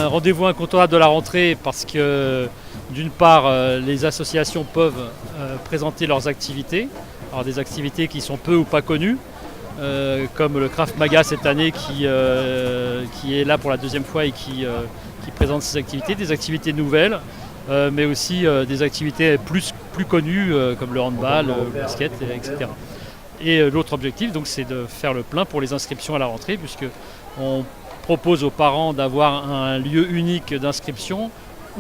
rendez-vous incontournable de la rentrée parce que d'une part les associations peuvent présenter leurs activités, alors des activités qui sont peu ou pas connues, comme le Krav Maga cette année qui est là pour la deuxième fois et qui présente ses activités, des activités nouvelles, mais aussi des activités plus connues comme le handball, le basket, etc. Et l'autre objectif, donc, c'est de faire le plein pour les inscriptions à la rentrée, puisqu'on propose aux parents d'avoir un lieu unique d'inscription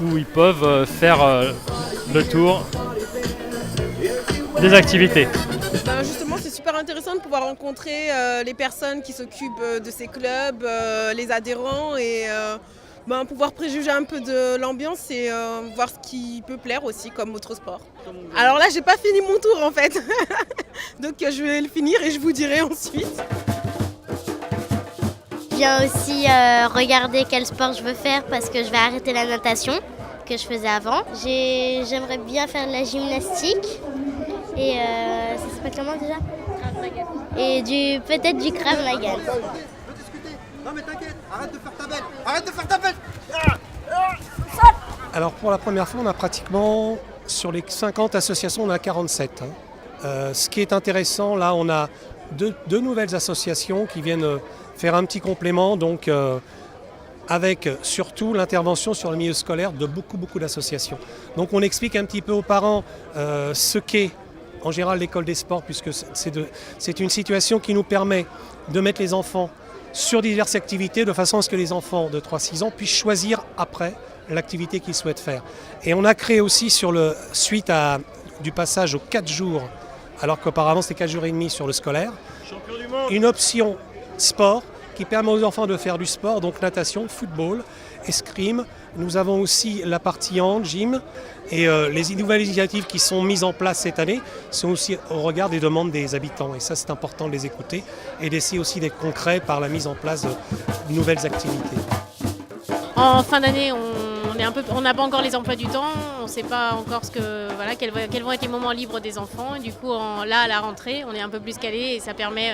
où ils peuvent faire le tour des activités. Justement, c'est super intéressant de pouvoir rencontrer les personnes qui s'occupent de ces clubs, les adhérents et pouvoir préjuger un peu de l'ambiance et voir ce qui peut plaire aussi comme autre sport. Alors là, j'ai pas fini mon tour en fait, donc je vais le finir et je vous dirai ensuite. Je viens aussi regarder quel sport je veux faire parce que je vais arrêter la natation que je faisais avant. J'aimerais bien faire de la gymnastique et ça s'appelle comment déjà ? Et peut-être du Krav Maga. Non mais t'inquiète, arrête de faire ta belle. Arrête de faire ta belle. Alors pour la première fois, on a pratiquement, sur les 50 associations, on a 47. Ce qui est intéressant, là on a deux nouvelles associations qui viennent faire un petit complément, donc avec surtout l'intervention sur le milieu scolaire de beaucoup d'associations. Donc on explique un petit peu aux parents ce qu'est en général l'école des sports, puisque c'est une situation qui nous permet de mettre les enfants sur diverses activités de façon à ce que les enfants de 3-6 ans puissent choisir après l'activité qu'ils souhaitent faire. Et on a créé aussi suite du passage aux 4 jours, alors qu'auparavant c'était 4 jours et demi sur le scolaire, une option sport qui permet aux enfants de faire du sport, donc natation, football, escrime. Nous avons aussi la partie hand, gym, et les nouvelles initiatives qui sont mises en place cette année sont aussi au regard des demandes des habitants. Et ça, c'est important de les écouter et d'essayer aussi d'être concret par la mise en place de nouvelles activités. En fin d'année, on n'a pas encore les emplois du temps, on ne sait pas encore quels vont être les moments libres des enfants. Et du coup, là, à la rentrée, on est un peu plus calé et ça permet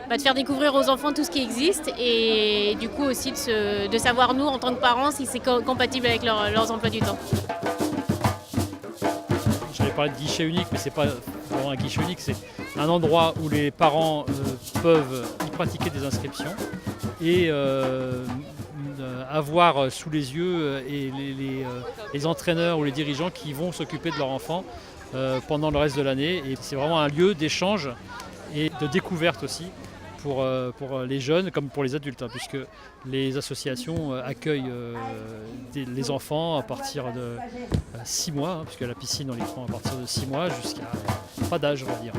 de faire découvrir aux enfants tout ce qui existe et du coup aussi de savoir, nous, en tant que parents, si c'est compatible avec leurs emplois du temps. J'allais parler de guichet unique, mais c'est pas vraiment un guichet unique, c'est un endroit où les parents peuvent y pratiquer des inscriptions et avoir sous les yeux et les entraîneurs ou les dirigeants qui vont s'occuper de leur enfant pendant le reste de l'année. Et c'est vraiment un lieu d'échange et de découverte aussi pour les jeunes comme pour les adultes, puisque les associations accueillent les enfants à partir de 6 mois, puisque la piscine on les prend à partir de 6 mois jusqu'à pas d'âge, on va dire.